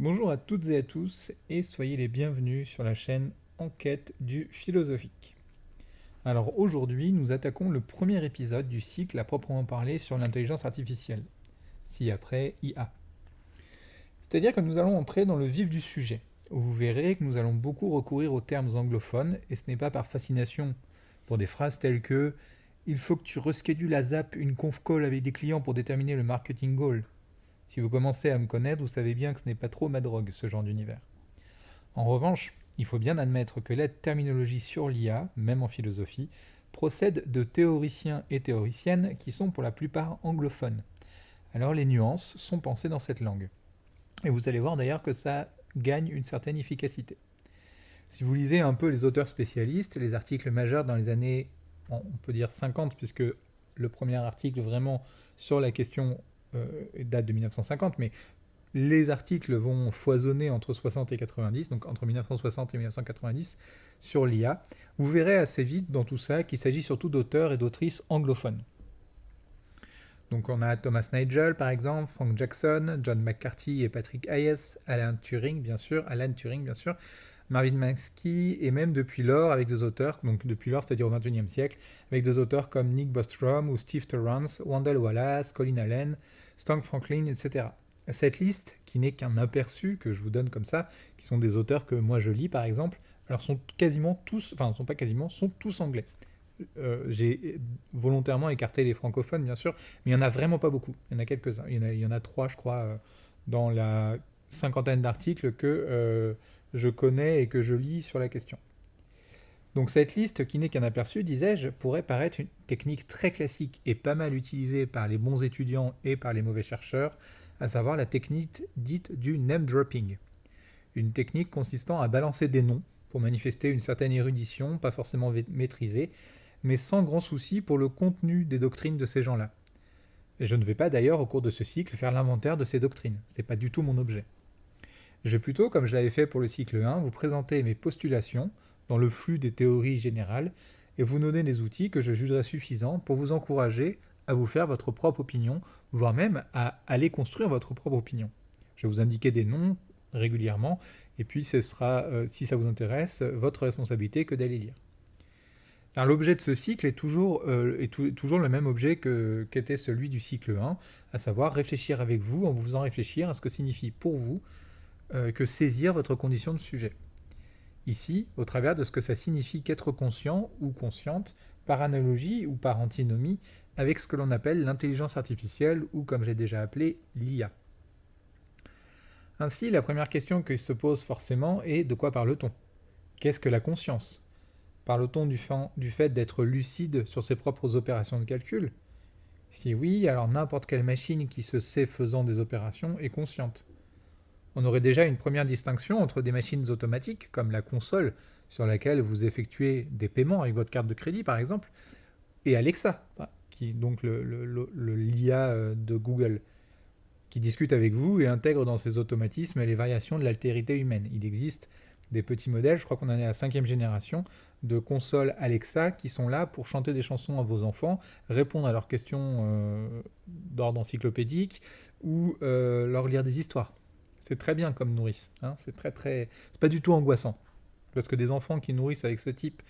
Bonjour à toutes et à tous et soyez les bienvenus sur la chaîne Enquête du philosophique. Alors aujourd'hui, nous attaquons le premier épisode du cycle à proprement parler sur l'intelligence artificielle, ci-après IA. C'est-à-dire que nous allons entrer dans le vif du sujet. Vous verrez que nous allons beaucoup recourir aux termes anglophones et ce n'est pas par fascination pour des phrases telles que il faut que tu reschedules à Zap une conf call avec des clients pour déterminer le marketing goal. Si vous commencez à me connaître, vous savez bien que ce n'est pas trop ma drogue, ce genre d'univers. En revanche, il faut bien admettre que la terminologie sur l'IA, même en philosophie, procède de théoriciens et théoriciennes qui sont pour la plupart anglophones. Alors les nuances sont pensées dans cette langue. Et vous allez voir d'ailleurs que ça gagne une certaine efficacité. Si vous lisez un peu les auteurs spécialistes, les articles majeurs dans les années, on peut dire 50, puisque le premier article vraiment sur la question date de 1950, mais les articles vont foisonner entre 60 et 90, donc entre 1960 et 1990, sur l'IA. Vous verrez assez vite dans tout ça qu'il s'agit surtout d'auteurs et d'autrices anglophones. Donc on a Thomas Nigel par exemple, Frank Jackson, John McCarthy et Patrick Hayes, Alan Turing bien sûr, Marvin Minsky, et même depuis lors avec des auteurs, donc depuis lors c'est-à-dire au XXIe siècle, avec des auteurs comme Nick Bostrom ou Steve Torrance, Wendell Wallace, Colin Allen, Stan Franklin, etc. Cette liste, qui n'est qu'un aperçu que je vous donne comme ça, qui sont des auteurs que moi je lis par exemple, alors sont quasiment tous, enfin sont pas quasiment, sont tous anglais. J'ai volontairement écarté les francophones bien sûr, mais il n'y en a vraiment pas beaucoup. Il y en a quelques-uns, il y en a trois je crois, dans la cinquantaine d'articles que je connais et que je lis sur la question. Donc cette liste, qui n'est qu'un aperçu, disais-je, pourrait paraître une technique très classique et pas mal utilisée par les bons étudiants et par les mauvais chercheurs, à savoir la technique dite du name dropping. Une technique consistant à balancer des noms pour manifester une certaine érudition, pas forcément maîtrisée, mais sans grand souci pour le contenu des doctrines de ces gens-là. Et je ne vais pas d'ailleurs au cours de ce cycle faire l'inventaire de ces doctrines, c'est pas du tout mon objet. Je vais plutôt, comme je l'avais fait pour le cycle 1, vous présenter mes postulations dans le flux des théories générales et vous donner des outils que je jugerai suffisants pour vous encourager à vous faire votre propre opinion, voire même à aller construire votre propre opinion. Je vais vous indiquer des noms régulièrement, et puis ce sera, si ça vous intéresse, votre responsabilité que d'aller lire. Alors l'objet de ce cycle est toujours le même objet qu'était celui du cycle 1, à savoir réfléchir avec vous en vous faisant réfléchir à ce que signifie pour vous que saisir votre condition de sujet. Ici, au travers de ce que ça signifie qu'être conscient ou consciente, par analogie ou par antinomie, avec ce que l'on appelle l'intelligence artificielle ou comme j'ai déjà appelé l'IA. Ainsi, la première question qui se pose forcément est de quoi parle-t-on? Qu'est-ce que la conscience? Parle-t-on du fait d'être lucide sur ses propres opérations de calcul? Si oui, alors n'importe quelle machine qui se sait faisant des opérations est consciente. On aurait déjà une première distinction entre des machines automatiques, comme la console, sur laquelle vous effectuez des paiements avec votre carte de crédit par exemple, et Alexa, qui est donc l'IA de Google, qui discute avec vous et intègre dans ses automatismes les variations de l'altérité humaine. Il existe des petits modèles, je crois qu'on en est à la 5e génération, de consoles Alexa qui sont là pour chanter des chansons à vos enfants, répondre à leurs questions d'ordre encyclopédique ou leur lire des histoires. C'est très bien comme nourrice, hein, c'est pas du tout angoissant. Parce que des enfants qui nourrissent avec ce type,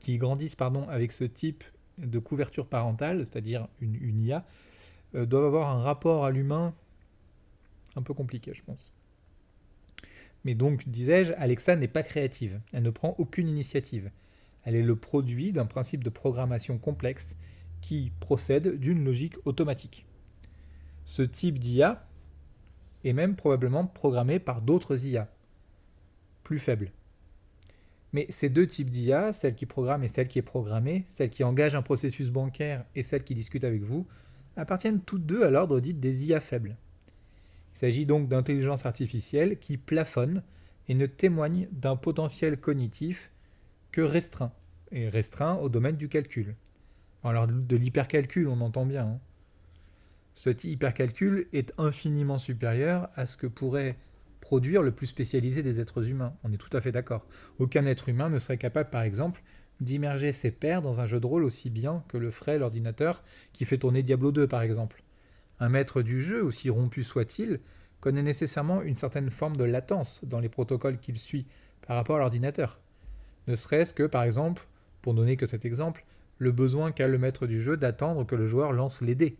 qui grandissent avec ce type de couverture parentale, c'est-à-dire une IA, doivent avoir un rapport à l'humain un peu compliqué, je pense. Mais donc, disais-je, Alexa n'est pas créative, elle ne prend aucune initiative. Elle est le produit d'un principe de programmation complexe qui procède d'une logique automatique. Ce type d'IA est même probablement programmé par d'autres IA, plus faibles. Mais ces deux types d'IA, celle qui programme et celle qui est programmée, celle qui engage un processus bancaire et celle qui discute avec vous, appartiennent toutes deux à l'ordre dit des IA faibles. Il s'agit donc d'intelligence artificielle qui plafonne et ne témoigne d'un potentiel cognitif que restreint, et restreint au domaine du calcul. Alors de l'hypercalcul, on entend bien. Hein. Cet hypercalcul est infiniment supérieur à ce que pourrait produire le plus spécialisé des êtres humains. On est tout à fait d'accord. Aucun être humain ne serait capable, par exemple, d'immerger ses pairs dans un jeu de rôle aussi bien que le ferait l'ordinateur qui fait tourner Diablo 2, par exemple. Un maître du jeu, aussi rompu soit-il, connaît nécessairement une certaine forme de latence dans les protocoles qu'il suit par rapport à l'ordinateur. Ne serait-ce que, par exemple, pour donner que cet exemple, le besoin qu'a le maître du jeu d'attendre que le joueur lance les dés,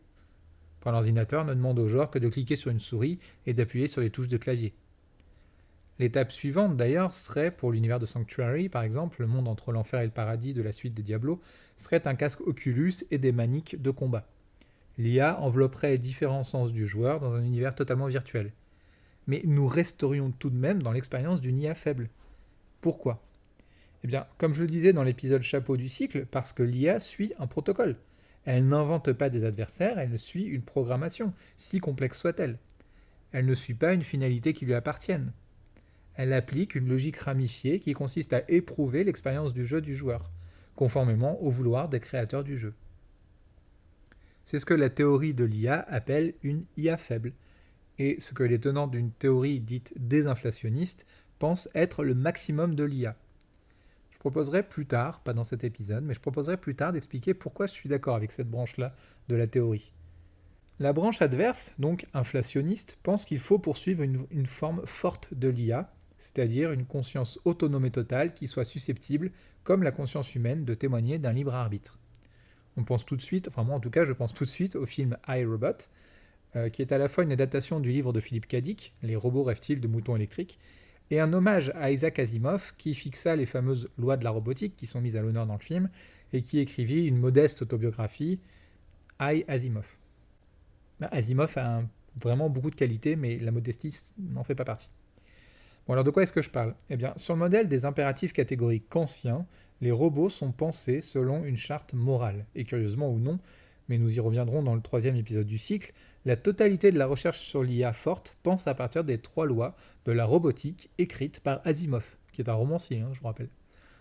quand l'ordinateur ne demande au joueur que de cliquer sur une souris et d'appuyer sur les touches de clavier. L'étape suivante d'ailleurs serait, pour l'univers de Sanctuary par exemple, le monde entre l'enfer et le paradis de la suite de Diablo, serait un casque Oculus et des maniques de combat. L'IA envelopperait les différents sens du joueur dans un univers totalement virtuel. Mais nous resterions tout de même dans l'expérience d'une IA faible. Pourquoi ? Eh bien, comme je le disais dans l'épisode chapeau du cycle, parce que l'IA suit un protocole. Elle n'invente pas des adversaires, elle suit une programmation, si complexe soit-elle. Elle ne suit pas une finalité qui lui appartienne. Elle applique une logique ramifiée qui consiste à éprouver l'expérience du jeu du joueur, conformément au vouloir des créateurs du jeu. C'est ce que la théorie de l'IA appelle une IA faible, et ce que les tenants d'une théorie dite désinflationniste pensent être le maximum de l'IA. Je proposerai plus tard, pas dans cet épisode, mais je proposerai plus tard d'expliquer pourquoi je suis d'accord avec cette branche-là de la théorie. La branche adverse, donc inflationniste, pense qu'il faut poursuivre une forme forte de l'IA, c'est-à-dire une conscience autonome et totale qui soit susceptible, comme la conscience humaine, de témoigner d'un libre arbitre. On pense tout de suite, enfin moi en tout cas je pense tout de suite au film I, Robot, qui est à la fois une adaptation du livre de Philippe K. Dick, Les robots rêvent-ils de moutons électriques, et un hommage à Isaac Asimov qui fixa les fameuses lois de la robotique qui sont mises à l'honneur dans le film, et qui écrivit une modeste autobiographie, I, Asimov. Asimov a vraiment beaucoup de qualités, mais la modestie n'en fait pas partie. Bon, alors de quoi est-ce que je parle ? Eh bien, sur le modèle des impératifs catégoriques kantiens, les robots sont pensés selon une charte morale. Et curieusement ou non, mais nous y reviendrons dans le 3e épisode du cycle, la totalité de la recherche sur l'IA forte pense à partir des 3 lois de la robotique écrites par Asimov, qui est un romancier, je vous rappelle.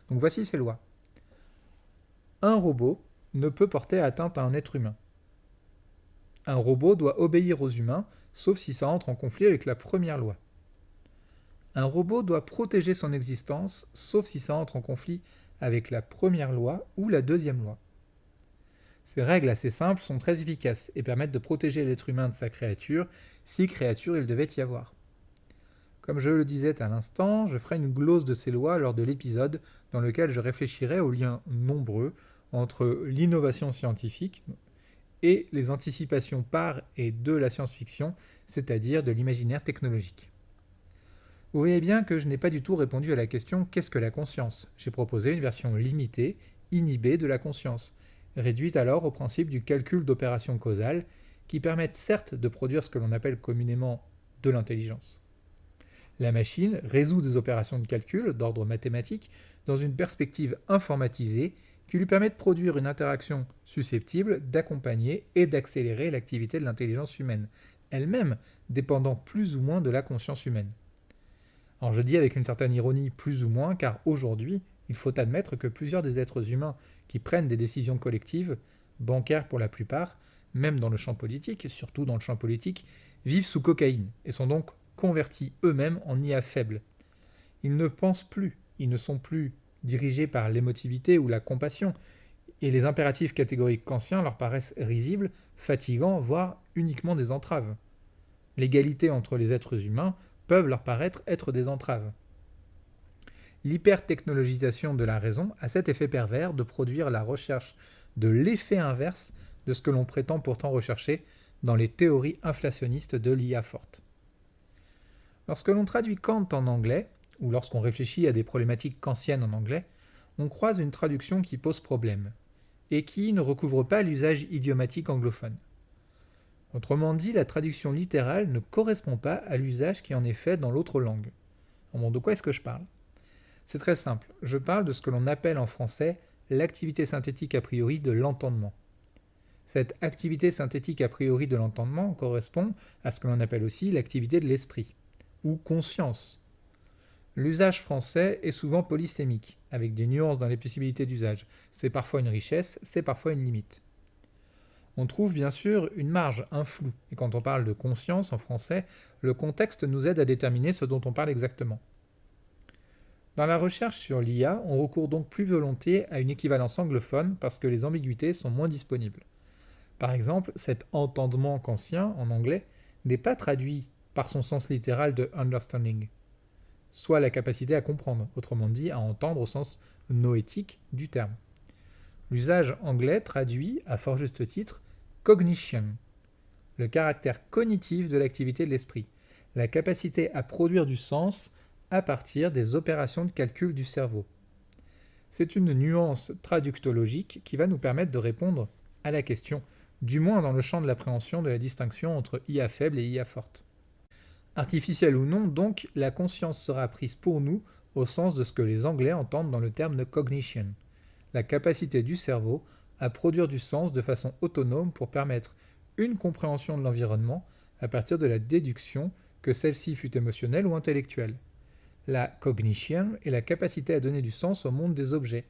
Donc voici ces lois. Un robot ne peut porter atteinte à un être humain. Un robot doit obéir aux humains, sauf si ça entre en conflit avec la première loi. Un robot doit protéger son existence, sauf si ça entre en conflit avec la première loi ou la deuxième loi. Ces règles assez simples sont très efficaces et permettent de protéger l'être humain de sa créature, si créature il devait y avoir. Comme je le disais à l'instant, je ferai une glose de ces lois lors de l'épisode dans lequel je réfléchirai aux liens nombreux entre l'innovation scientifique et les anticipations par et de la science-fiction, c'est-à-dire de l'imaginaire technologique. Vous voyez bien que je n'ai pas du tout répondu à la question « Qu'est-ce que la conscience ?» J'ai proposé une version limitée, inhibée de la conscience, réduite alors au principe du calcul d'opérations causales, qui permettent certes de produire ce que l'on appelle communément de l'intelligence. La machine résout des opérations de calcul d'ordre mathématique dans une perspective informatisée qui lui permet de produire une interaction susceptible d'accompagner et d'accélérer l'activité de l'intelligence humaine, elle-même dépendant plus ou moins de la conscience humaine. Alors je dis avec une certaine ironie plus ou moins, car aujourd'hui, il faut admettre que plusieurs des êtres humains qui prennent des décisions collectives, bancaires pour la plupart, même dans le champ politique, surtout dans le champ politique, vivent sous cocaïne et sont donc convertis eux-mêmes en IA faibles. Ils ne pensent plus, ils ne sont plus dirigés par l'émotivité ou la compassion, et les impératifs catégoriques kantiens leur paraissent risibles, fatigants, voire uniquement des entraves. L'égalité entre les êtres humains peuvent leur paraître être des entraves. L'hypertechnologisation de la raison a cet effet pervers de produire la recherche de l'effet inverse de ce que l'on prétend pourtant rechercher dans les théories inflationnistes de l'IA forte. Lorsque l'on traduit Kant en anglais, ou lorsqu'on réfléchit à des problématiques kantiennes en anglais, on croise une traduction qui pose problème, et qui ne recouvre pas l'usage idiomatique anglophone. Autrement dit, la traduction littérale ne correspond pas à l'usage qui en est fait dans l'autre langue. Bon, de quoi est-ce que je parle ? C'est très simple, je parle de ce que l'on appelle en français l'activité synthétique a priori de l'entendement. Cette activité synthétique a priori de l'entendement correspond à ce que l'on appelle aussi l'activité de l'esprit, ou conscience. L'usage français est souvent polysémique, avec des nuances dans les possibilités d'usage. C'est parfois une richesse, c'est parfois une limite. On trouve bien sûr une marge, un flou, et quand on parle de conscience en français, le contexte nous aide à déterminer ce dont on parle exactement. Dans la recherche sur l'IA, on recourt donc plus volontiers à une équivalence anglophone parce que les ambiguïtés sont moins disponibles. Par exemple, cet entendement kantien en anglais n'est pas traduit par son sens littéral de understanding, soit la capacité à comprendre, autrement dit à entendre au sens noétique du terme. L'usage anglais traduit, à fort juste titre, cognition, le caractère cognitif de l'activité de l'esprit, la capacité à produire du sens à partir des opérations de calcul du cerveau. C'est une nuance traductologique qui va nous permettre de répondre à la question, du moins dans le champ de l'appréhension de la distinction entre IA faible et IA forte. Artificielle ou non, donc, la conscience sera prise pour nous au sens de ce que les Anglais entendent dans le terme de cognition, la capacité du cerveau à produire du sens de façon autonome pour permettre une compréhension de l'environnement à partir de la déduction que celle-ci fût émotionnelle ou intellectuelle. La cognition est la capacité à donner du sens au monde des objets,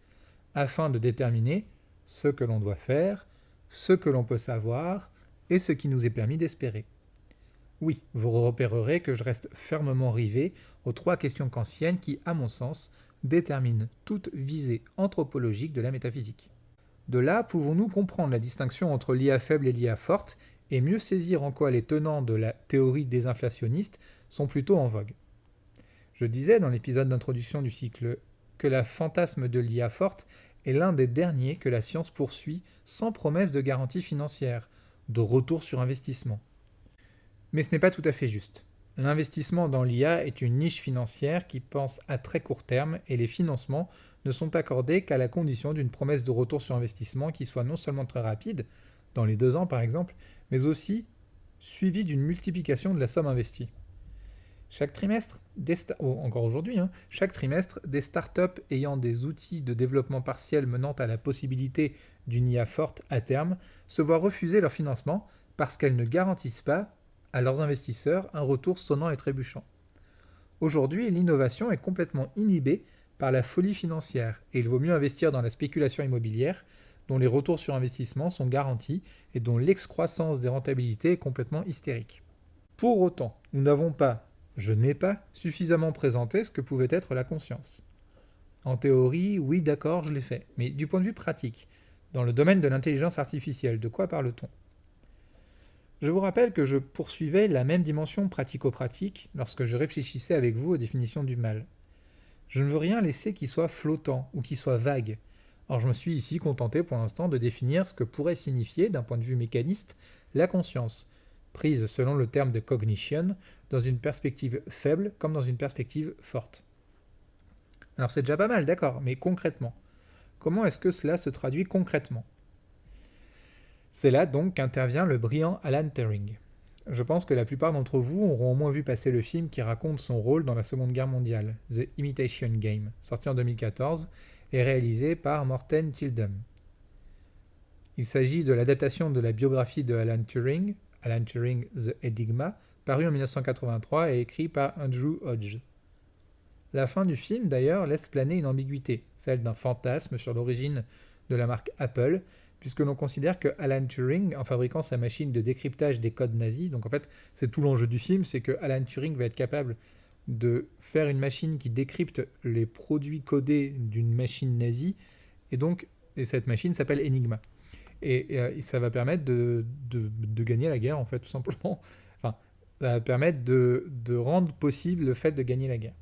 afin de déterminer ce que l'on doit faire, ce que l'on peut savoir et ce qui nous est permis d'espérer. Oui, vous repérerez que je reste fermement rivé aux trois questions kantiennes qui, à mon sens, déterminent toute visée anthropologique de la métaphysique. De là, pouvons-nous comprendre la distinction entre l'IA faible et l'IA forte et mieux saisir en quoi les tenants de la théorie désinflationniste sont plutôt en vogue. Je disais dans l'épisode d'introduction du cycle que le fantasme de l'IA forte est l'un des derniers que la science poursuit sans promesse de garantie financière, de retour sur investissement. Mais ce n'est pas tout à fait juste. L'investissement dans l'IA est une niche financière qui pense à très court terme et les financements ne sont accordés qu'à la condition d'une promesse de retour sur investissement qui soit non seulement très rapide, dans les 2 ans par exemple, mais aussi suivie d'une multiplication de la somme investie. Chaque trimestre, encore aujourd'hui, chaque trimestre, des startups ayant des outils de développement partiel menant à la possibilité d'une IA forte à terme se voient refuser leur financement parce qu'elles ne garantissent pas à leurs investisseurs un retour sonnant et trébuchant. Aujourd'hui, l'innovation est complètement inhibée par la folie financière et il vaut mieux investir dans la spéculation immobilière dont les retours sur investissement sont garantis et dont l'excroissance des rentabilités est complètement hystérique. Pour autant, je n'ai pas suffisamment présenté ce que pouvait être la conscience. En théorie, oui d'accord, je l'ai fait, mais du point de vue pratique, dans le domaine de l'intelligence artificielle, de quoi parle-t-on ? Je vous rappelle que je poursuivais la même dimension pratico-pratique lorsque je réfléchissais avec vous aux définitions du mal. Je ne veux rien laisser qui soit flottant ou qui soit vague. Or je me suis ici contenté pour l'instant de définir ce que pourrait signifier, d'un point de vue mécaniste, la conscience, prise selon le terme de cognition, dans une perspective faible comme dans une perspective forte. Alors c'est déjà pas mal, d'accord, mais concrètement, comment est-ce que cela se traduit concrètement ? C'est là donc qu'intervient le brillant Alan Turing. Je pense que la plupart d'entre vous auront au moins vu passer le film qui raconte son rôle dans la Seconde Guerre mondiale, The Imitation Game, sorti en 2014 et réalisé par Morten Tyldum. Il s'agit de l'adaptation de la biographie de Alan Turing, The Enigma, paru en 1983 et écrit par Andrew Hodge. La fin du film, d'ailleurs, laisse planer une ambiguïté, celle d'un fantasme sur l'origine de la marque Apple, puisque l'on considère que Alan Turing, en fabriquant sa machine de décryptage des codes nazis, donc en fait c'est tout l'enjeu du film, c'est que Alan Turing va être capable de faire une machine qui décrypte les produits codés d'une machine nazie, et cette machine s'appelle Enigma. Et ça va permettre de gagner la guerre, en fait, tout simplement. Enfin, ça va permettre de rendre possible le fait de gagner la guerre.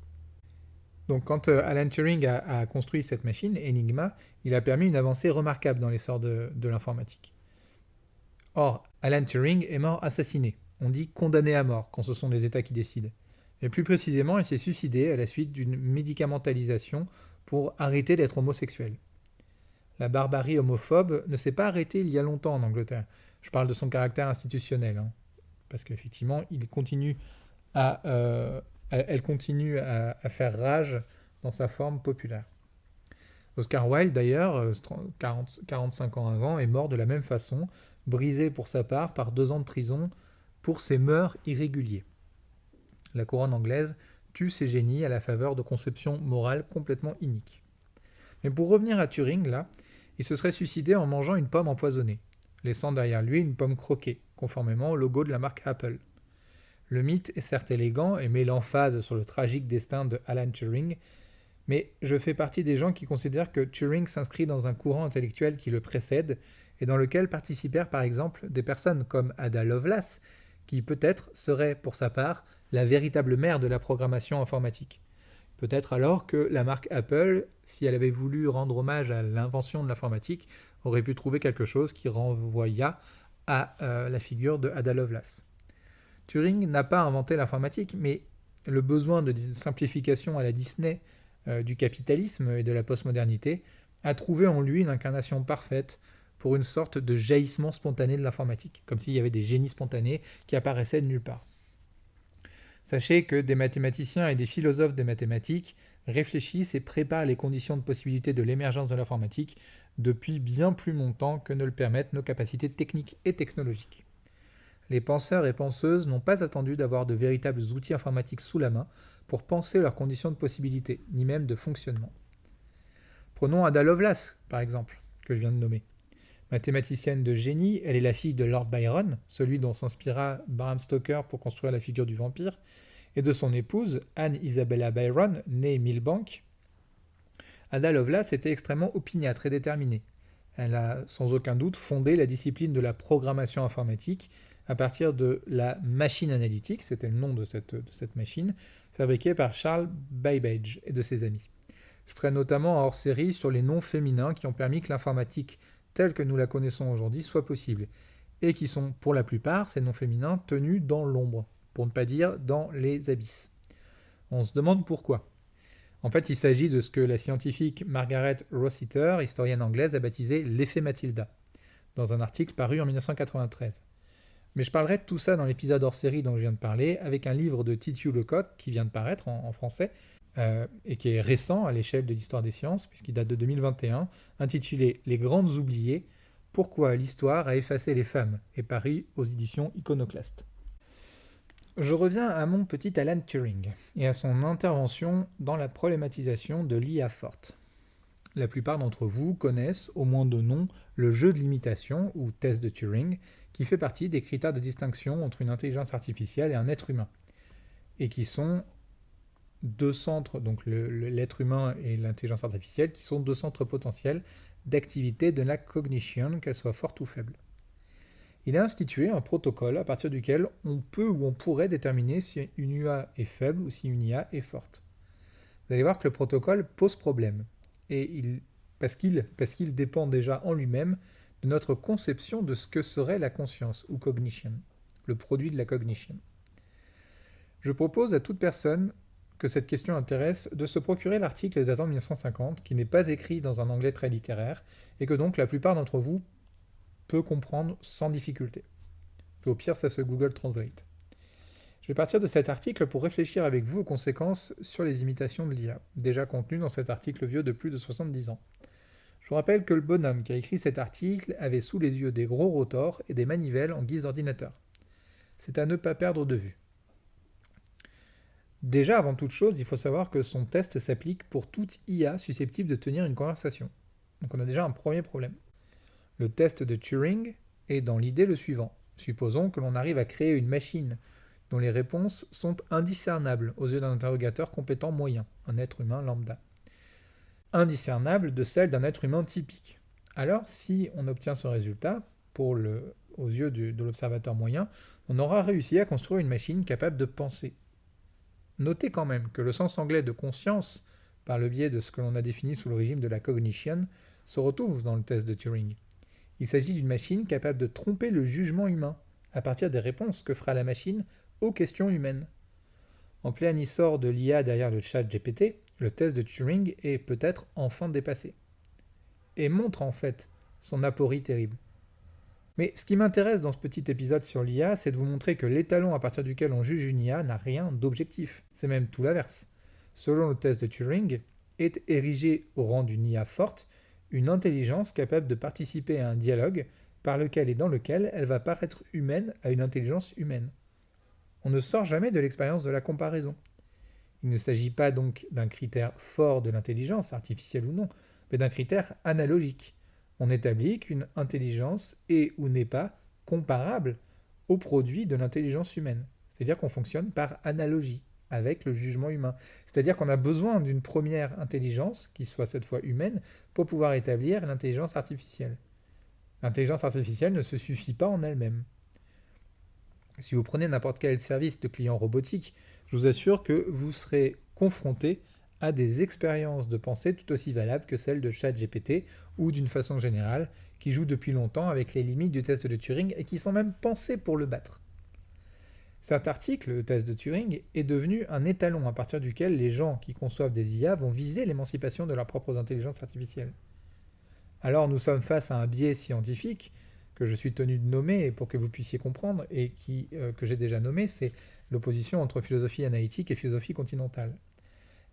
Donc quand Alan Turing a construit cette machine, Enigma, il a permis une avancée remarquable dans l'essor de l'informatique. Or, Alan Turing est mort assassiné. On dit condamné à mort quand ce sont les États qui décident. Mais plus précisément, il s'est suicidé à la suite d'une médicamentalisation pour arrêter d'être homosexuel. La barbarie homophobe ne s'est pas arrêtée il y a longtemps en Angleterre. Je parle de son caractère institutionnel, parce qu'effectivement, elle continue à faire rage dans sa forme populaire. Oscar Wilde, d'ailleurs, 45 ans avant, est mort de la même façon, brisé pour sa part par 2 ans de prison pour ses mœurs irréguliers. La couronne anglaise tue ses génies à la faveur de conceptions morales complètement iniques. Mais pour revenir à Turing, là, il se serait suicidé en mangeant une pomme empoisonnée, laissant derrière lui une pomme croquée, conformément au logo de la marque Apple. Le mythe est certes élégant et met l'emphase sur le tragique destin de Alan Turing, mais je fais partie des gens qui considèrent que Turing s'inscrit dans un courant intellectuel qui le précède et dans lequel participèrent par exemple des personnes comme Ada Lovelace, qui peut-être serait pour sa part la véritable mère de la programmation informatique. Peut-être alors que la marque Apple, si elle avait voulu rendre hommage à l'invention de l'informatique, aurait pu trouver quelque chose qui renvoya à la figure de Ada Lovelace. Turing n'a pas inventé l'informatique, mais le besoin de simplification à la Disney du capitalisme et de la postmodernité a trouvé en lui une incarnation parfaite pour une sorte de jaillissement spontané de l'informatique, comme s'il y avait des génies spontanés qui apparaissaient de nulle part. Sachez que des mathématiciens et des philosophes des mathématiques réfléchissent et préparent les conditions de possibilité de l'émergence de l'informatique depuis bien plus longtemps que ne le permettent nos capacités techniques et technologiques. Les penseurs et penseuses n'ont pas attendu d'avoir de véritables outils informatiques sous la main pour penser leurs conditions de possibilité, ni même de fonctionnement. Prenons Ada Lovelace, par exemple, que je viens de nommer. Mathématicienne de génie, elle est la fille de Lord Byron, celui dont s'inspira Bram Stoker pour construire la figure du vampire, et de son épouse, Anne Isabella Byron, née Milbank. Ada Lovelace était extrêmement opiniâtre et déterminée. Elle a sans aucun doute fondé la discipline de la programmation informatique à partir de la machine analytique, c'était le nom de cette machine, fabriquée par Charles Babbage et de ses amis. Je ferai notamment un hors-série sur les noms féminins qui ont permis que l'informatique telle que nous la connaissons aujourd'hui soit possible, et qui sont pour la plupart, ces noms féminins, tenus dans l'ombre, pour ne pas dire dans les abysses. On se demande pourquoi. En fait, il s'agit de ce que la scientifique Margaret Rossiter, historienne anglaise, a baptisé l'effet Matilda, dans un article paru en 1993. Mais je parlerai de tout ça dans l'épisode hors-série dont je viens de parler, avec un livre de Titiou Lecoq qui vient de paraître en français, et qui est récent à l'échelle de l'histoire des sciences, puisqu'il date de 2021, intitulé « Les grandes oubliées, pourquoi l'histoire a effacé les femmes » et paru aux éditions Iconoclast. Je reviens à mon petit Alan Turing et à son intervention dans la problématisation de l'IA forte. La plupart d'entre vous connaissent, au moins de nom, le jeu de l'imitation, ou test de Turing, qui fait partie des critères de distinction entre une intelligence artificielle et un être humain, et qui sont deux centres, donc l'être humain et l'intelligence artificielle, qui sont deux centres potentiels d'activité de la cognition, qu'elle soit forte ou faible. Il a institué un protocole à partir duquel on peut ou on pourrait déterminer si une IA est faible ou si une IA est forte. Vous allez voir que le protocole pose problème, parce qu'il dépend déjà en lui-même de notre conception de ce que serait la conscience ou cognition, le produit de la cognition. Je propose à toute personne que cette question intéresse de se procurer l'article datant de 1950, qui n'est pas écrit dans un anglais très littéraire, et que donc la plupart d'entre vous peut comprendre sans difficulté. Au pire, ça se Google Translate. Je vais partir de cet article pour réfléchir avec vous aux conséquences sur les imitations de l'IA, déjà contenues dans cet article vieux de plus de 70 ans. Je vous rappelle que le bonhomme qui a écrit cet article avait sous les yeux des gros rotors et des manivelles en guise d'ordinateur. C'est à ne pas perdre de vue. Déjà, avant toute chose, il faut savoir que son test s'applique pour toute IA susceptible de tenir une conversation. Donc on a déjà un premier problème. Le test de Turing est dans l'idée le suivant. Supposons que l'on arrive à créer une machine dont les réponses sont indiscernables aux yeux d'un interrogateur compétent moyen, un être humain lambda. Indiscernables de celles d'un être humain typique. Alors, si on obtient ce résultat, aux yeux de l'observateur moyen, on aura réussi à construire une machine capable de penser. Notez quand même que le sens anglais de conscience, par le biais de ce que l'on a défini sous le régime de la cognition, se retrouve dans le test de Turing. Il s'agit d'une machine capable de tromper le jugement humain, à partir des réponses que fera la machine aux questions humaines. En plein essor de l'IA derrière le chat GPT, le test de Turing est peut-être enfin dépassé. Et montre en fait son aporie terrible. Mais ce qui m'intéresse dans ce petit épisode sur l'IA, c'est de vous montrer que l'étalon à partir duquel on juge une IA n'a rien d'objectif. C'est même tout l'inverse. Selon le test de Turing, est érigée au rang d'une IA forte une intelligence capable de participer à un dialogue par lequel et dans lequel elle va paraître humaine à une intelligence humaine. On ne sort jamais de l'expérience de la comparaison. Il ne s'agit pas donc d'un critère fort de l'intelligence, artificielle ou non, mais d'un critère analogique. On établit qu'une intelligence est ou n'est pas comparable au produit de l'intelligence humaine. C'est-à-dire qu'on fonctionne par analogie avec le jugement humain. C'est-à-dire qu'on a besoin d'une première intelligence, qui soit cette fois humaine, pour pouvoir établir l'intelligence artificielle. L'intelligence artificielle ne se suffit pas en elle-même. Si vous prenez n'importe quel service de client robotique, je vous assure que vous serez confronté à des expériences de pensée tout aussi valables que celles de ChatGPT ou d'une façon générale, qui jouent depuis longtemps avec les limites du test de Turing et qui sont même pensées pour le battre. Cet article, le test de Turing, est devenu un étalon à partir duquel les gens qui conçoivent des IA vont viser l'émancipation de leurs propres intelligences artificielles. Alors nous sommes face à un biais scientifique que je suis tenu de nommer pour que vous puissiez comprendre et que j'ai déjà nommé, c'est l'opposition entre philosophie analytique et philosophie continentale.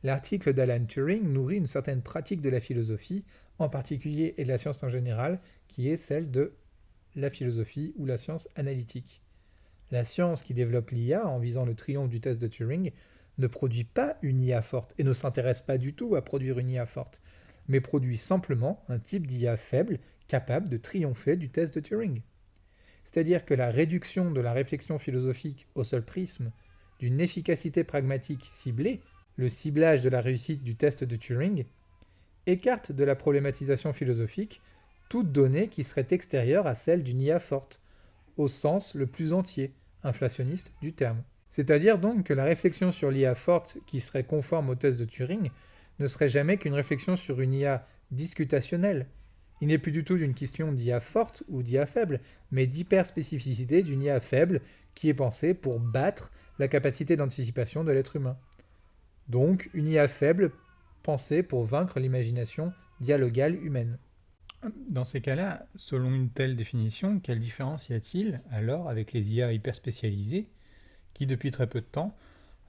L'article d'Alan Turing nourrit une certaine pratique de la philosophie, en particulier et de la science en général, qui est celle de la philosophie ou la science analytique. La science qui développe l'IA en visant le triomphe du test de Turing ne produit pas une IA forte et ne s'intéresse pas du tout à produire une IA forte, mais produit simplement un type d'IA faible capable de triompher du test de Turing. C'est-à-dire que la réduction de la réflexion philosophique au seul prisme d'une efficacité pragmatique ciblée, le ciblage de la réussite du test de Turing, écarte de la problématisation philosophique toute donnée qui serait extérieure à celle d'une IA forte, au sens le plus entier, inflationniste du terme. C'est-à-dire donc que la réflexion sur l'IA forte qui serait conforme au test de Turing ne serait jamais qu'une réflexion sur une IA discutationnelle. Il n'est plus du tout une question d'IA forte ou d'IA faible, mais d'hyperspécificité d'une IA faible qui est pensée pour battre la capacité d'anticipation de l'être humain. Donc une IA faible pensée pour vaincre l'imagination dialogale humaine. Dans ces cas-là, selon une telle définition, quelle différence y a-t-il alors avec les IA hyper spécialisées qui, depuis très peu de temps,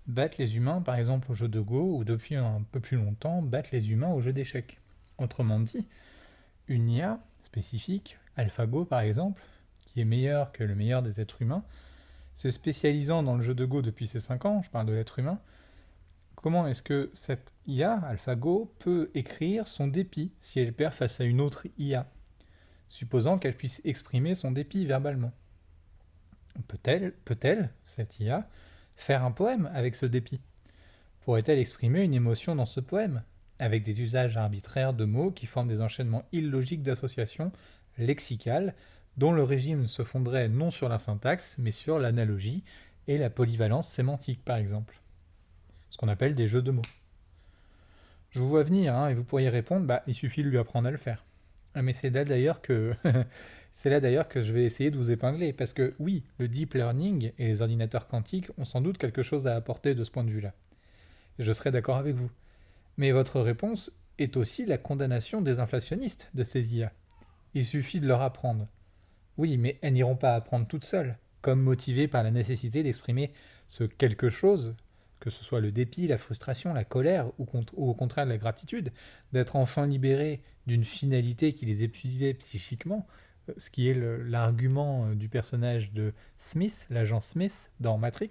battent les humains par exemple au jeu de Go ou depuis un peu plus longtemps battent les humains au jeu d'échecs? Autrement dit, une IA spécifique, AlphaGo par exemple, qui est meilleure que le meilleur des êtres humains, se spécialisant dans le jeu de Go depuis ses 5 ans, je parle de l'être humain, comment est-ce que cette IA, AlphaGo, peut écrire son dépit si elle perd face à une autre IA, supposant qu'elle puisse exprimer son dépit verbalement? Peut-elle, cette IA, faire un poème avec ce dépit? Pourrait-elle exprimer une émotion dans ce poème, avec des usages arbitraires de mots qui forment des enchaînements illogiques d'associations lexicales, dont le régime se fonderait non sur la syntaxe, mais sur l'analogie et la polyvalence sémantique, par exemple? Ce qu'on appelle des jeux de mots. Je vous vois venir, et vous pourriez répondre, il suffit de lui apprendre à le faire. Mais c'est là d'ailleurs que c'est là d'ailleurs que je vais essayer de vous épingler, parce que oui, le deep learning et les ordinateurs quantiques ont sans doute quelque chose à apporter de ce point de vue-là. Je serai d'accord avec vous. Mais votre réponse est aussi la condamnation des inflationnistes de ces IA. Il suffit de leur apprendre. Oui, mais elles n'iront pas apprendre toutes seules, comme motivées par la nécessité d'exprimer ce quelque chose, que ce soit le dépit, la frustration, la colère ou au contraire la gratitude, d'être enfin libérées d'une finalité qui les épuisait psychiquement, ce qui est l'argument du personnage de Smith, l'agent Smith dans Matrix.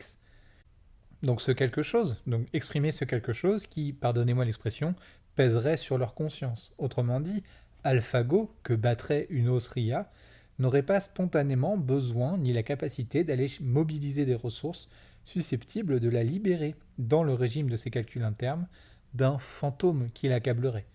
Donc ce quelque chose, donc exprimer ce quelque chose qui, pardonnez-moi l'expression, pèserait sur leur conscience. Autrement dit, AlphaGo, que battrait une autre IA, n'aurait pas spontanément besoin ni la capacité d'aller mobiliser des ressources susceptibles de la libérer, dans le régime de ses calculs internes, d'un fantôme qui l'accablerait.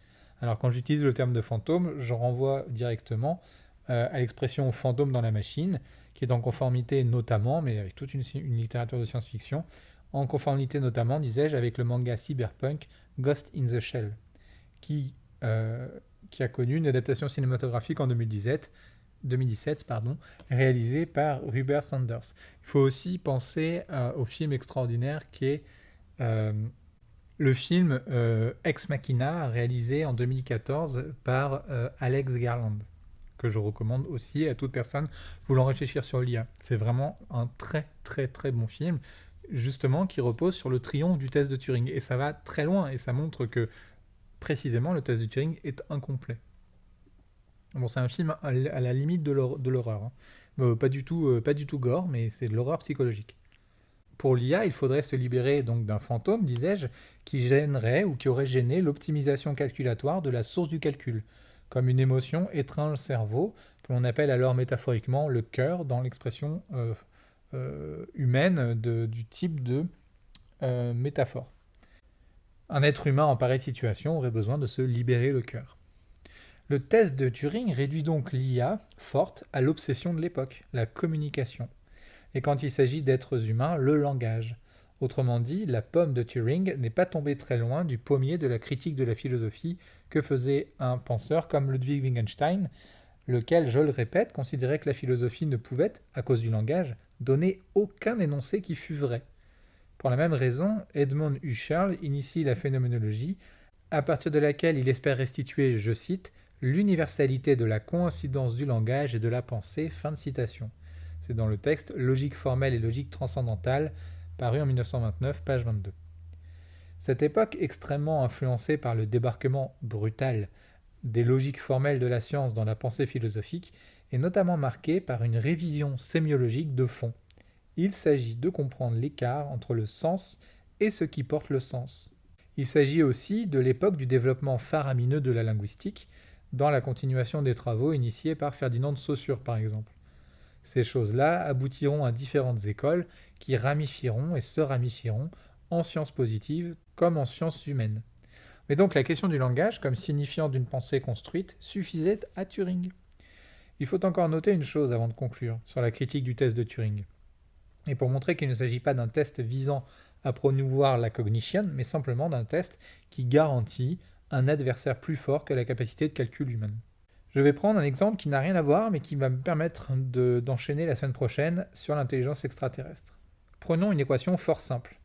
Alors quand j'utilise le terme de fantôme, je renvoie directement à l'expression fantôme dans la machine, qui est en conformité notamment, mais avec toute une littérature de science-fiction, en conformité notamment, disais-je, avec le manga cyberpunk Ghost in the Shell, qui a connu une adaptation cinématographique en 2017, réalisée par Ruber Sanders. Il faut aussi penser au film extraordinaire qui est le film Ex Machina, réalisé en 2014 par Alex Garland, que je recommande aussi à toute personne voulant réfléchir sur l'IA. C'est vraiment un très très très bon film, justement, qui repose sur le triomphe du test de Turing. Et ça va très loin, et ça montre que, précisément, le test de Turing est incomplet. Bon, c'est un film à la limite de l'horreur. Pas du tout gore, mais c'est de l'horreur psychologique. Pour l'IA, il faudrait se libérer donc d'un fantôme, disais-je, qui gênerait ou qui aurait gêné l'optimisation calculatoire de la source du calcul, comme une émotion étreint le cerveau, que l'on appelle alors métaphoriquement le cœur dans l'expression humaine du type de métaphore. Un être humain en pareille situation aurait besoin de se libérer le cœur. Le test de Turing réduit donc l'IA forte à l'obsession de l'époque, la communication. et quand il s'agit d'êtres humains, le langage. Autrement dit, la pomme de Turing n'est pas tombée très loin du pommier de la critique de la philosophie que faisait un penseur comme Ludwig Wittgenstein, lequel, je le répète, considérait que la philosophie ne pouvait, à cause du langage, donner aucun énoncé qui fût vrai. Pour la même raison, Edmund Husserl initie la phénoménologie, à partir de laquelle il espère restituer, je cite, l'universalité de la coïncidence du langage et de la pensée. Fin de citation. C'est dans le texte Logique formelle et logique transcendantale, paru en 1929, page 22. Cette époque extrêmement influencée par le débarquement brutal des logiques formelles de la science dans la pensée philosophique est notamment marquée par une révision sémiologique de fond. Il s'agit de comprendre l'écart entre le sens et ce qui porte le sens. Il s'agit aussi de l'époque du développement faramineux de la linguistique, dans la continuation des travaux initiés par Ferdinand de Saussure par exemple. Ces choses-là aboutiront à différentes écoles qui ramifieront et se ramifieront en sciences positives comme en sciences humaines. Mais donc la question du langage comme signifiant d'une pensée construite suffisait à Turing. Il faut encore noter une chose avant de conclure sur la critique du test de Turing. Et pour montrer qu'il ne s'agit pas d'un test visant à promouvoir la cognition, mais simplement d'un test qui garantit un adversaire plus fort que la capacité de calcul humaine. Je vais prendre un exemple qui n'a rien à voir, mais qui va me permettre d'enchaîner la semaine prochaine sur l'intelligence extraterrestre. Prenons une équation fort simple.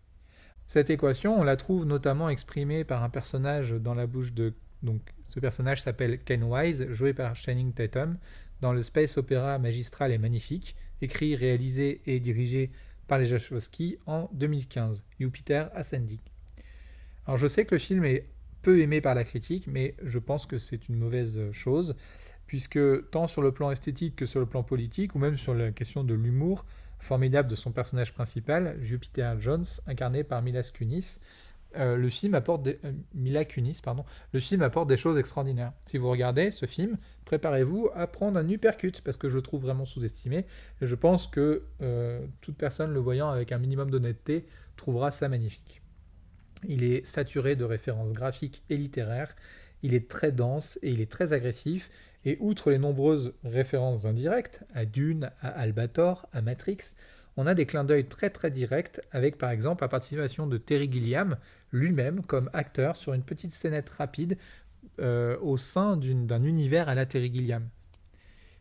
Cette équation, on la trouve notamment exprimée par un personnage dans la bouche de... Donc, ce personnage s'appelle Ken Wise, joué par Channing Tatum, dans le space opéra magistral et magnifique, écrit, réalisé et dirigé par les Wachowski en 2015, Jupiter Ascending. Alors je sais que le film est peu aimé par la critique, mais je pense que c'est une mauvaise chose, puisque tant sur le plan esthétique que sur le plan politique, ou même sur la question de l'humour formidable de son personnage principal, Jupiter Jones, incarné par le film apporte Mila Kunis, le film apporte des choses extraordinaires. Si vous regardez ce film, préparez-vous à prendre un uppercut, parce que je le trouve vraiment sous-estimé, et je pense que toute personne le voyant avec un minimum d'honnêteté trouvera ça magnifique. Il est saturé de références graphiques et littéraires, il est très dense et il est très agressif, et outre les nombreuses références indirectes, à Dune, à Albator, à Matrix, on a des clins d'œil très très directs avec par exemple la participation de Terry Gilliam lui-même comme acteur sur une petite scénette rapide au sein d'un univers à la Terry Gilliam.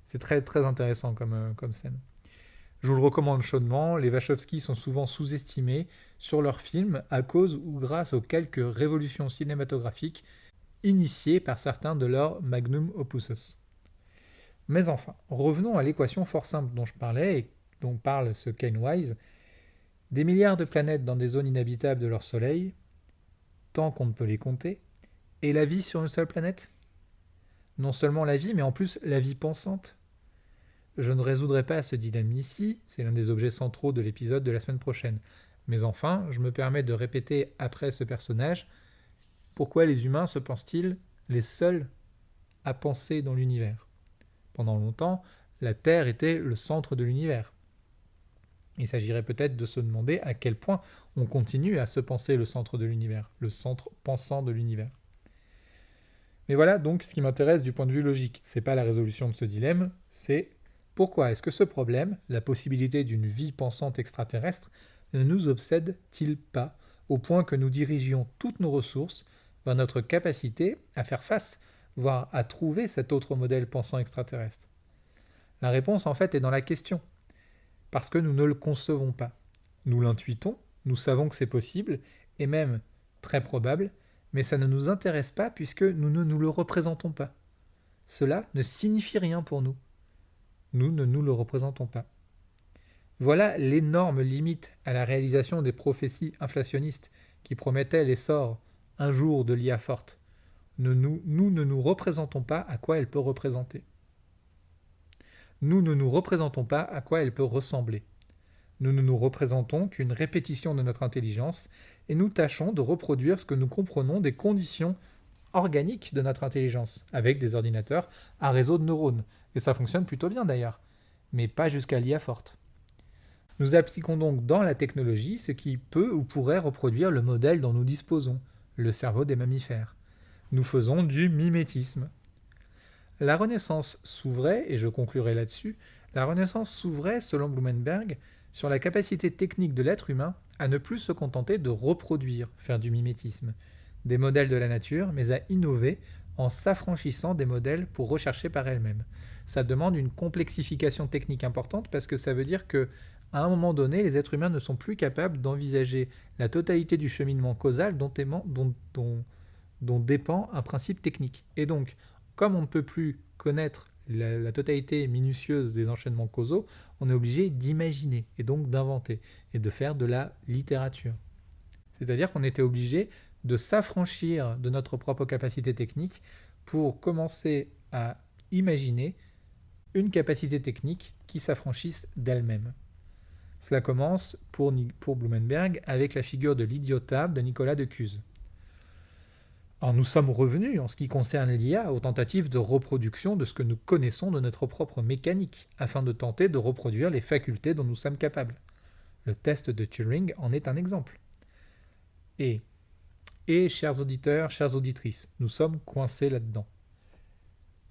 C'est très très intéressant comme scène. Je vous le recommande chaudement, les Wachowski sont souvent sous-estimés sur leurs films à cause ou grâce aux quelques révolutions cinématographiques initiées par certains de leurs magnum opuses. Mais enfin, revenons à l'équation fort simple dont je parlais et dont parle ce Ken Wise. Des milliards de planètes dans des zones inhabitables de leur soleil, tant qu'on ne peut les compter, et la vie sur une seule planète ? Non seulement la vie, mais en plus la vie pensante. Je ne résoudrai pas ce dilemme ici, c'est l'un des objets centraux de l'épisode de la semaine prochaine. Mais enfin, je me permets de répéter après ce personnage, pourquoi les humains se pensent-ils les seuls à penser dans l'univers ? Pendant longtemps, la Terre était le centre de l'univers. Il s'agirait peut-être de se demander à quel point on continue à se penser le centre de l'univers, le centre pensant de l'univers. Mais voilà donc ce qui m'intéresse du point de vue logique. C'est pas la résolution de ce dilemme, c'est pourquoi est-ce que ce problème, la possibilité d'une vie pensante extraterrestre, ne nous obsède-t-il pas au point que nous dirigions toutes nos ressources vers notre capacité à faire face, voire à trouver cet autre modèle pensant extraterrestre ? La réponse en fait est dans la question. Parce que nous ne le concevons pas. Nous l'intuitons, nous savons que c'est possible, et même très probable, mais ça ne nous intéresse pas puisque nous ne nous le représentons pas. Cela ne signifie rien pour nous. Nous ne nous le représentons pas. Voilà l'énorme limite à la réalisation des prophéties inflationnistes qui promettaient l'essor un jour de l'IA forte. Nous ne nous représentons pas à quoi elle peut représenter. Nous ne nous représentons pas à quoi elle peut ressembler. Nous ne nous représentons qu'une répétition de notre intelligence et nous tâchons de reproduire ce que nous comprenons des conditions organiques de notre intelligence, avec des ordinateurs à réseau de neurones. Et ça fonctionne plutôt bien d'ailleurs, mais pas jusqu'à l'IA forte. Nous appliquons donc dans la technologie ce qui peut ou pourrait reproduire le modèle dont nous disposons, le cerveau des mammifères. Nous faisons du mimétisme. La Renaissance s'ouvrait, et je conclurai là-dessus, la Renaissance s'ouvrait, selon Blumenberg, sur la capacité technique de l'être humain à ne plus se contenter de reproduire, faire du mimétisme, des modèles de la nature, mais à innover en s'affranchissant des modèles pour rechercher par elle-même. Ça demande une complexification technique importante parce que ça veut dire que à un moment donné, les êtres humains ne sont plus capables d'envisager la totalité du cheminement causal dont dépend un principe technique. Et donc, comme on ne peut plus connaître la totalité minutieuse des enchaînements causaux, on est obligé d'imaginer et donc d'inventer et de faire de la littérature. C'est-à-dire qu'on était obligé de s'affranchir de notre propre capacité technique pour commencer à imaginer une capacité technique qui s'affranchisse d'elle-même. Cela commence pour Blumenberg avec la figure de l'idiotable de Nicolas de Cuse. Alors nous sommes revenus, en ce qui concerne l'IA, aux tentatives de reproduction de ce que nous connaissons de notre propre mécanique, afin de tenter de reproduire les facultés dont nous sommes capables. Le test de Turing en est un exemple. Et chers auditeurs, chères auditrices, nous sommes coincés là-dedans.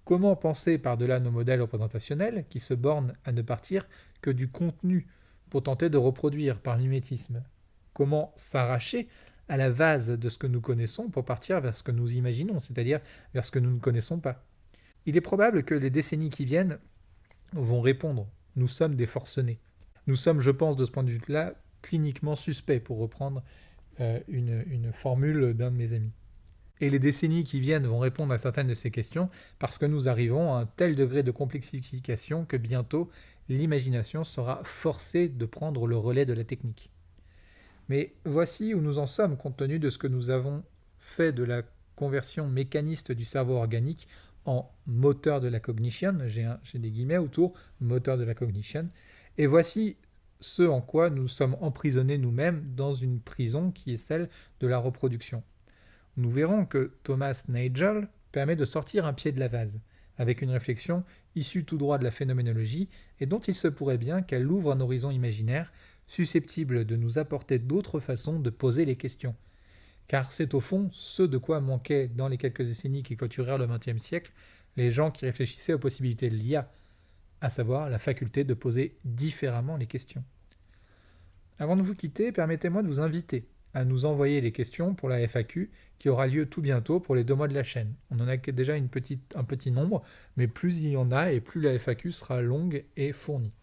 Comment penser par-delà nos modèles représentationnels qui se bornent à ne partir que du contenu pour tenter de reproduire par mimétisme? Comment s'arracher à la vase de ce que nous connaissons pour partir vers ce que nous imaginons, c'est-à-dire vers ce que nous ne connaissons pas? Il est probable que les décennies qui viennent vont répondre. Nous sommes des forcenés. Nous sommes, je pense, de ce point de vue-là, cliniquement suspects, pour reprendre une formule d'un de mes amis. Et les décennies qui viennent vont répondre à certaines de ces questions parce que nous arrivons à un tel degré de complexification que bientôt l'imagination sera forcée de prendre le relais de la technique. Mais voici où nous en sommes compte tenu de ce que nous avons fait de la conversion mécaniste du cerveau organique en moteur de la cognition, j'ai des guillemets autour, moteur de la cognition, et voici ce en quoi nous sommes emprisonnés nous-mêmes dans une prison qui est celle de la reproduction. Nous verrons que Thomas Nagel permet de sortir un pied de la vase, avec une réflexion issue tout droit de la phénoménologie et dont il se pourrait bien qu'elle ouvre un horizon imaginaire susceptible de nous apporter d'autres façons de poser les questions. Car c'est au fond ce de quoi manquaient dans les quelques décennies qui clôturèrent le XXe siècle les gens qui réfléchissaient aux possibilités de l'IA, à savoir la faculté de poser différemment les questions. Avant de vous quitter, permettez-moi de vous inviter à nous envoyer les questions pour la FAQ qui aura lieu tout bientôt pour les 2 mois de la chaîne. On en a déjà un petit nombre, mais plus il y en a et plus la FAQ sera longue et fournie.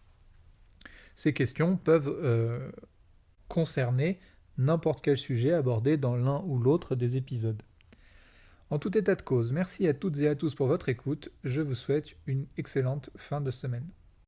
Ces questions peuvent concerner n'importe quel sujet abordé dans l'un ou l'autre des épisodes. En tout état de cause, merci à toutes et à tous pour votre écoute. Je vous souhaite une excellente fin de semaine.